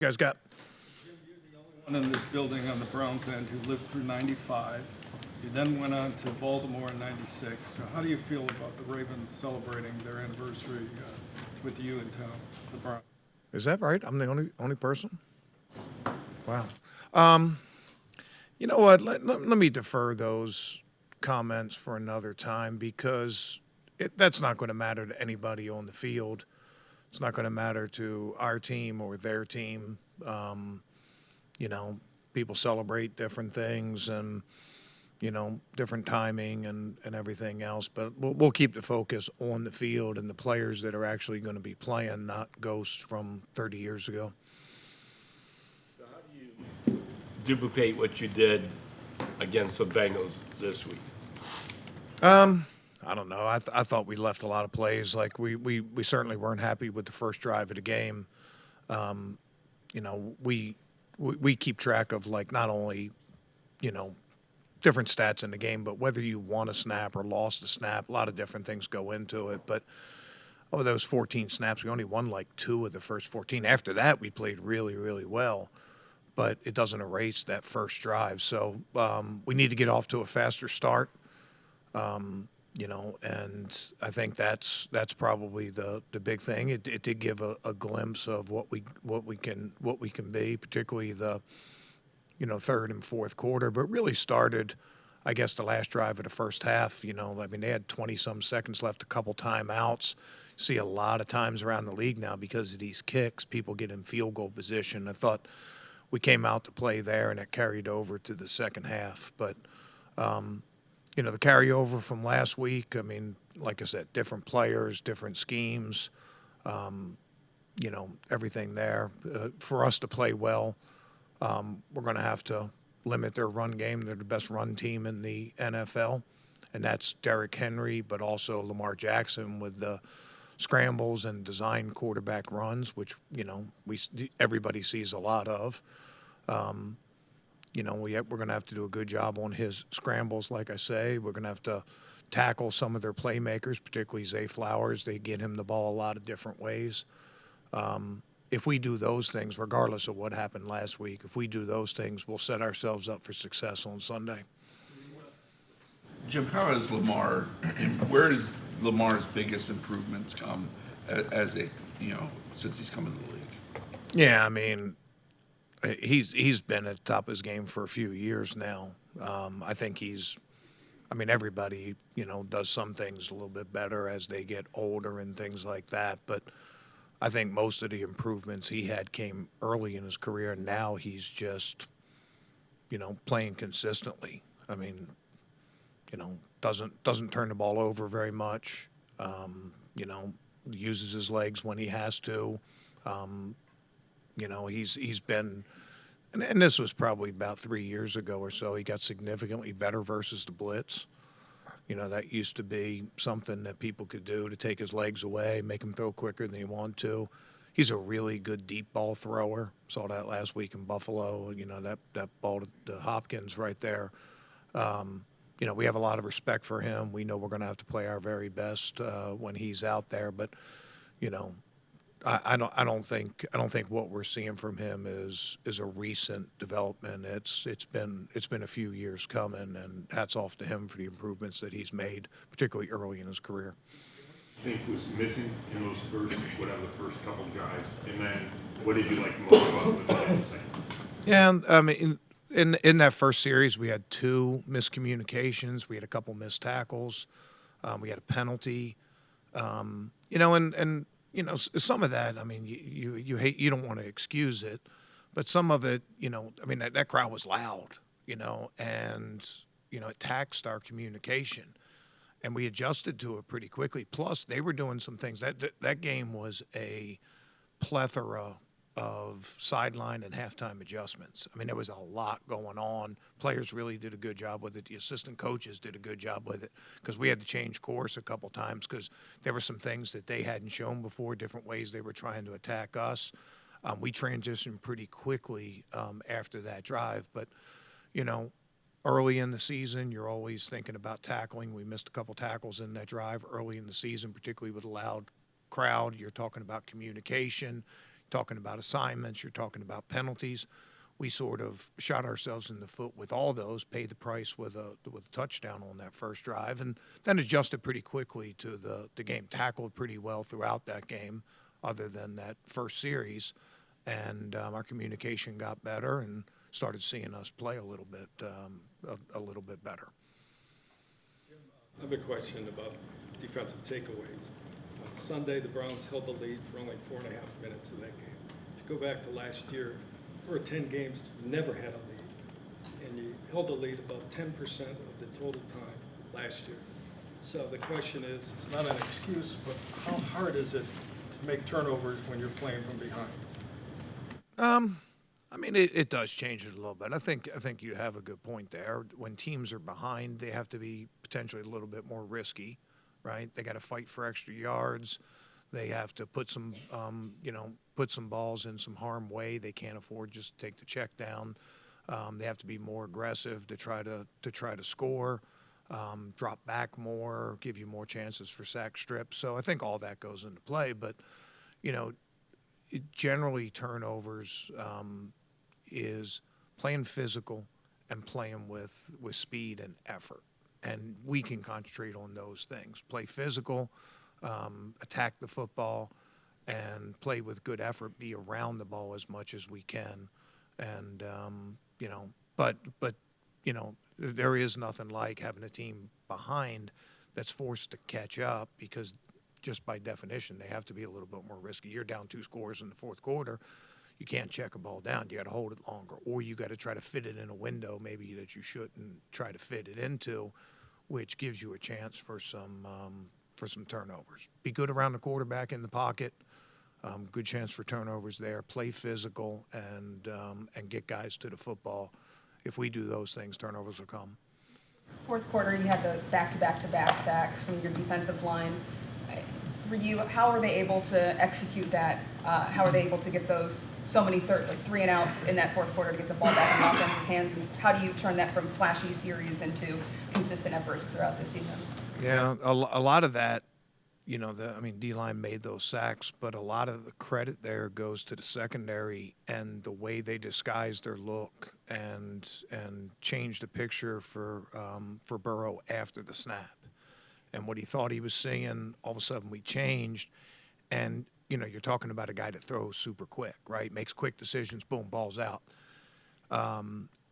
You guys got? Jim, you're the only one in this building on the Browns end who lived through '95. You then went on to Baltimore in '96. So how do you feel about the Ravens celebrating their anniversary with you in town, the Browns? Is that right? I'm the only person. Wow. Um, you know what? Let me defer those comments for another time because that's not going to matter to anybody on the field. It's not going to matter to our team or their team. Um, you know, people celebrate different things and different timing and everything else. But we'll keep the focus on the field and the players that are actually going to be playing, not ghosts from 30 years ago. So how do you duplicate what you did against the Bengals this week? I don't know. I thought we left a lot of plays. Like we certainly weren't happy with the first drive of the game. Um, we keep track of like not only you know different stats in the game, but whether you won a snap or lost a snap, a lot of different things go into it. But over those 14 snaps, we only won like 2 of the first 14. After that, we played really, really well, but it doesn't erase that first drive. So we need to get off to a faster start. And I think that's probably the big thing. It did give a glimpse of what we can be, particularly the third and fourth quarter, but really started, I guess, the last drive of the first half. I mean, they had 20 some seconds left, a couple timeouts. See a lot of times around the league now because of these kicks, people get in field goal position. I thought we came out to play there, and it carried over to the second half. But the carryover from last week, I mean, like I said, different players, different schemes, everything there. For us to play well, we're going to have to limit their run game. They're the best run team in the NFL, and that's Derrick Henry, but also Lamar Jackson with the scrambles and design quarterback runs, which everybody sees a lot of. We're going to have to do a good job on his scrambles, like I say. We're going to have to tackle some of their playmakers, particularly Zay Flowers. They get him the ball a lot of different ways. If we do those things, regardless of what happened last week, if we do those things, we'll set ourselves up for success on Sunday. Jim, how has Lamar, where has Lamar's biggest improvements come as since he's come into the league? Yeah, I mean, he's been at the top of his game for a few years now. I think everybody, does some things a little bit better as they get older and things like that. But I think most of the improvements he had came early in his career, and now he's just, playing consistently. I mean, doesn't turn the ball over very much. Uses his legs when he has to. He's been, and this was probably about 3 years ago or so. He got significantly better versus the blitz. That used to be something that people could do to take his legs away, make him throw quicker than he wanted to. He's a really good deep ball thrower. Saw that last week in Buffalo. That ball to Hopkins right there. We have a lot of respect for him. We know we're going to have to play our very best when he's out there. But, I don't think what we're seeing from him is a recent development. It's been a few years coming, and hats off to him for the improvements that he's made, particularly early in his career. I think was missing in those first couple drives, and then what did you like most about the second? Yeah, and, I mean, in that first series, we had 2 miscommunications. We had a couple missed tackles. We had a penalty. Some of that, I mean, you hate, you don't want to excuse it, but some of it, I mean, that crowd was loud, and it taxed our communication, and we adjusted to it pretty quickly. Plus, they were doing some things. That game was a plethora of sideline and halftime adjustments. I mean, there was a lot going on. Players really did a good job with it. The assistant coaches did a good job with it because we had to change course a couple times because there were some things that they hadn't shown before, different ways they were trying to attack us. We transitioned pretty quickly after that drive. But, early in the season, you're always thinking about tackling. We missed a couple tackles in that drive early in the season, particularly with a loud crowd. You're talking about communication. talking about assignments, you're talking about penalties. We sort of shot ourselves in the foot with all those, paid the price with a touchdown on that first drive, and then adjusted pretty quickly to the game. Tackled pretty well throughout that game, other than that first series, and our communication got better and started seeing us play a little bit better. I have a question about defensive takeaways. Sunday, the Browns held the lead for only 4.5 minutes of that game. If you go back to last year, for 10 games, you never had a lead, and you held the lead about 10% of the total time last year. So the question is, it's not an excuse, but how hard is it to make turnovers when you're playing from behind? I mean, it does change it a little bit. I think you have a good point there. When teams are behind, they have to be potentially a little bit more risky, right? They got to fight for extra yards. They have to put some balls in some harm way. They can't afford just to take the check down. They have to be more aggressive to try to score, drop back more, give you more chances for sack strips. So I think all that goes into play. But generally turnovers is playing physical and playing with speed and effort. And we can concentrate on those things. Play physical, attack the football, and play with good effort, be around the ball as much as we can. And, but there is nothing like having a team behind that's forced to catch up, because just by definition, they have to be a little bit more risky. You're down 2 scores in the fourth quarter. You can't check a ball down. You got to hold it longer, or you got to try to fit it in a window maybe that you shouldn't try to fit it into, which gives you a chance for some turnovers. Be good around the quarterback in the pocket. Good chance for turnovers there. Play physical and get guys to the football. If we do those things, turnovers will come. Fourth quarter, you had the back-to-back sacks from your defensive line. How are they able to execute that? How are they able to get those so many 3 and outs in that fourth quarter to get the ball back in the offense's hands? And how do you turn that from flashy series into consistent efforts throughout the season? Yeah, a lot of that, D-line made those sacks, but a lot of the credit there goes to the secondary and the way they disguised their look and changed the picture for Burrow after the snap. And what he thought he was seeing, all of a sudden we changed. And, you're talking about a guy that throws super quick, right? Makes quick decisions, boom, ball's out.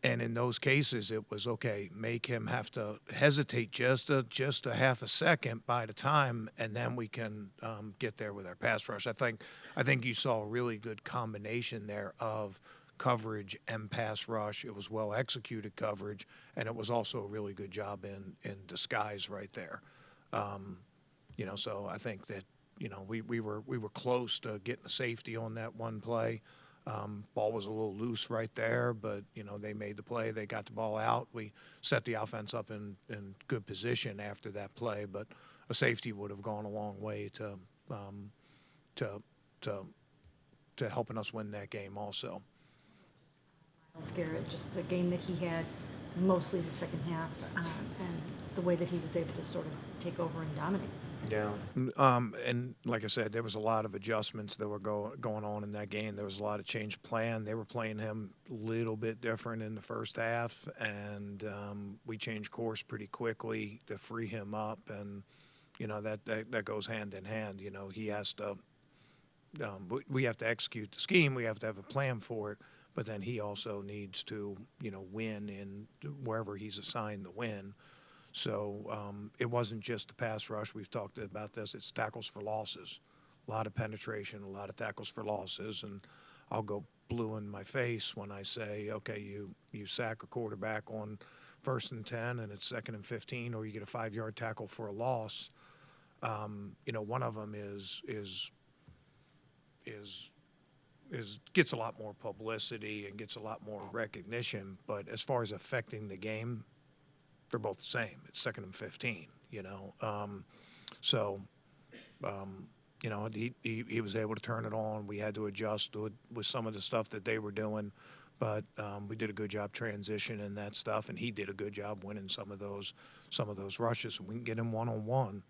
And in those cases, it was, okay, make him have to hesitate just a half a second by the time, and then we can get there with our pass rush. I think you saw a really good combination there of coverage and pass rush. It was well-executed coverage, and it was also a really good job in disguise right there. So I think that, we were close to getting a safety on that one play. Ball was a little loose right there, but, they made the play. They got the ball out. We set the offense up in good position after that play, but a safety would have gone a long way to helping us win that game also. Myles Garrett, just the game that he had, mostly the second half, and the way that he was able to sort of take over and dominate. Yeah, and like I said, there was a lot of adjustments that were going on in that game. There was a lot of change plan. They were playing him a little bit different in the first half, and we changed course pretty quickly to free him up. And that goes hand in hand. He has to. We have to execute the scheme. We have to have a plan for it. But then he also needs to, win in wherever he's assigned to win. So it wasn't just the pass rush. We've talked about this. It's tackles for losses. A lot of penetration, a lot of tackles for losses. And I'll go blue in my face when I say, okay, you sack a quarterback on 1st and 10 and it's 2nd and 15, or you get a 5-yard tackle for a loss. One of them gets a lot more publicity and gets a lot more recognition. But as far as affecting the game, they're both the same. It's 2nd and 15, he was able to turn it on. We had to adjust with some of the stuff that they were doing, but we did a good job transitioning that stuff, and he did a good job winning some of those rushes. If we can get him one-on-one,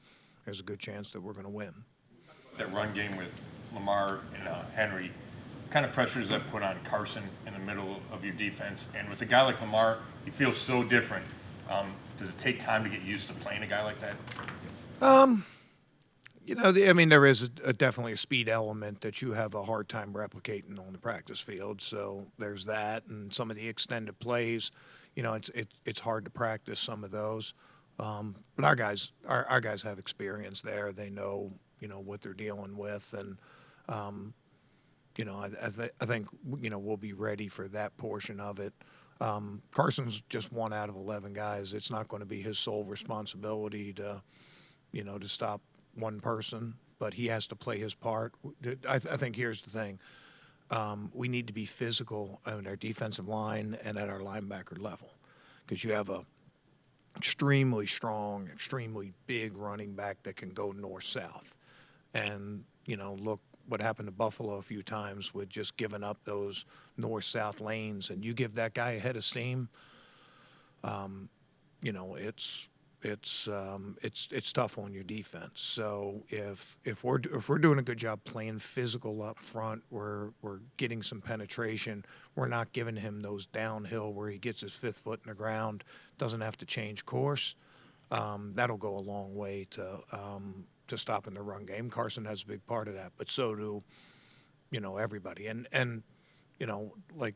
there's a good chance that we're going to win. That run game with Lamar and Henry, kind of pressure does that put on Carson in the middle of your defense? And with a guy like Lamar, he feels so different. Does it take time to get used to playing a guy like that? I mean, there is definitely a speed element that you have a hard time replicating on the practice field. So there's that, and some of the extended plays. It's hard to practice some of those. But our guys have experience there. They know what they're dealing with, and I think we'll be ready for that portion of it. Carson's just one out of 11 guys. It's not going to be his sole responsibility to stop one person, but he has to play his part. I think here's the thing. We need to be physical on our defensive line and at our linebacker level, because you have a extremely strong, extremely big running back that can go north-south. And, look what happened to Buffalo a few times with just giving up those north-south lanes. And you give that guy a head of steam, it's tough on your defense. So if we're doing a good job playing physical up front, we're getting some penetration. We're not giving him those downhill where he gets his fifth foot in the ground, doesn't have to change course. That'll go a long way to stopping the run game. Carson has a big part of that, but so do everybody. And like,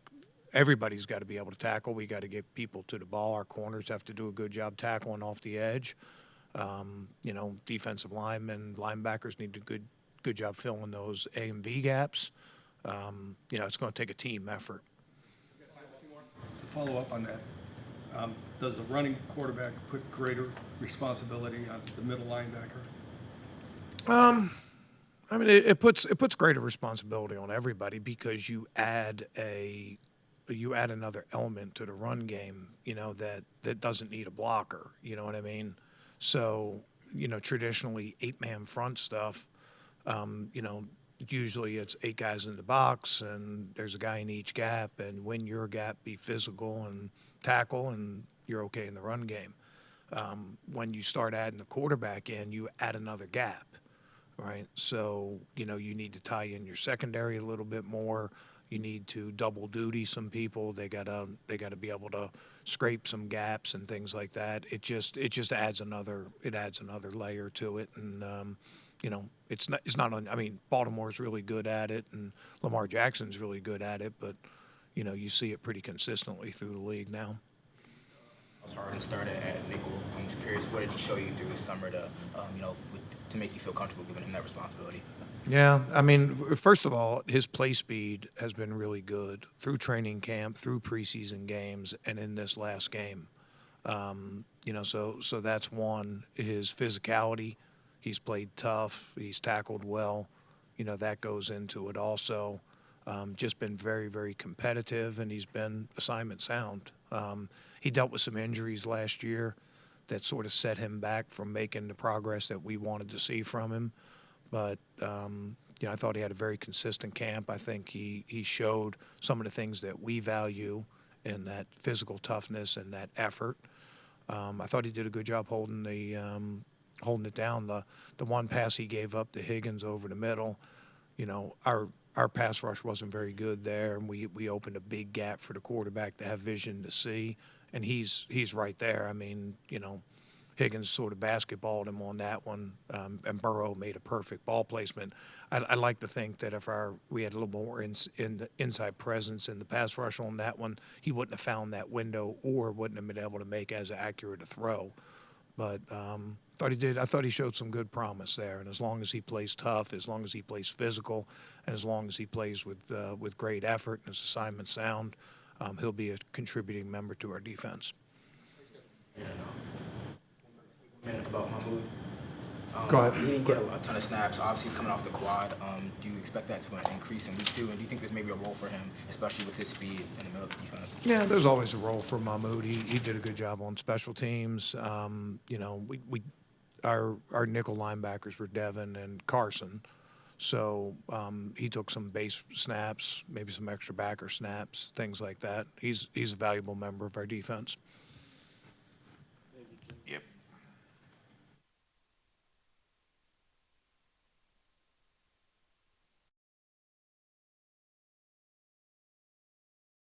everybody's got to be able to tackle. We got to get people to the ball. Our corners have to do a good job tackling off the edge. Defensive linemen, linebackers need to do good job filling those A and B gaps. It's going to take a team effort. To follow up on that, does a running quarterback put greater responsibility on the middle linebacker? I mean, it puts greater responsibility on everybody, because you add another element to the run game, that doesn't need a blocker. You know what I mean? So, traditionally 8-man front stuff, usually it's 8 guys in the box and there's a guy in each gap, and win your gap, be physical and tackle, and you're okay in the run game. When you start adding the quarterback in, you add another gap, right? So, you need to tie in your secondary a little bit more. You need to double duty some people. They gotta be able to scrape some gaps and things like that. It just adds another layer to it. And it's not on. I mean, Baltimore's really good at it, and Lamar Jackson's really good at it. But you see it pretty consistently through the league now. Harden started at nickel. I'm just curious, what did he show you through the summer to make you feel comfortable giving him that responsibility? Yeah, I mean, first of all, his play speed has been really good through training camp, through preseason games, and in this last game. So that's one. His physicality, he's played tough, he's tackled well. That goes into it also. Just been very, very competitive, and he's been assignment sound. He dealt with some injuries last year that sort of set him back from making the progress that we wanted to see from him. But, I thought he had a very consistent camp. I think he showed some of the things that we value in that physical toughness and that effort. I thought he did a good job holding it down. The one pass he gave up to Higgins over the middle, our pass rush wasn't very good there, and we opened a big gap for the quarterback to have vision to see, and he's right there. I mean, Higgins sort of basketballed him on that one, and Burrow made a perfect ball placement. I like to think that if we had a little more inside presence in the pass rush on that one, he wouldn't have found that window or wouldn't have been able to make as accurate a throw. But I thought he showed some good promise there. And as long as he plays tough, as long as he plays physical, and as long as he plays with great effort and his assignment sound, he'll be a contributing member to our defense. About Mahmoud. Go ahead. He didn't get a ton of snaps. Obviously, he's coming off the quad. Do you expect that to increase in week 2? And do you think there's maybe a role for him, especially with his speed in the middle of the defense? Yeah, there's always a role for Mahmoud. He did a good job on special teams. Our nickel linebackers were Devin and Carson. So he took some base snaps, maybe some extra backer snaps, things like that. He's a valuable member of our defense.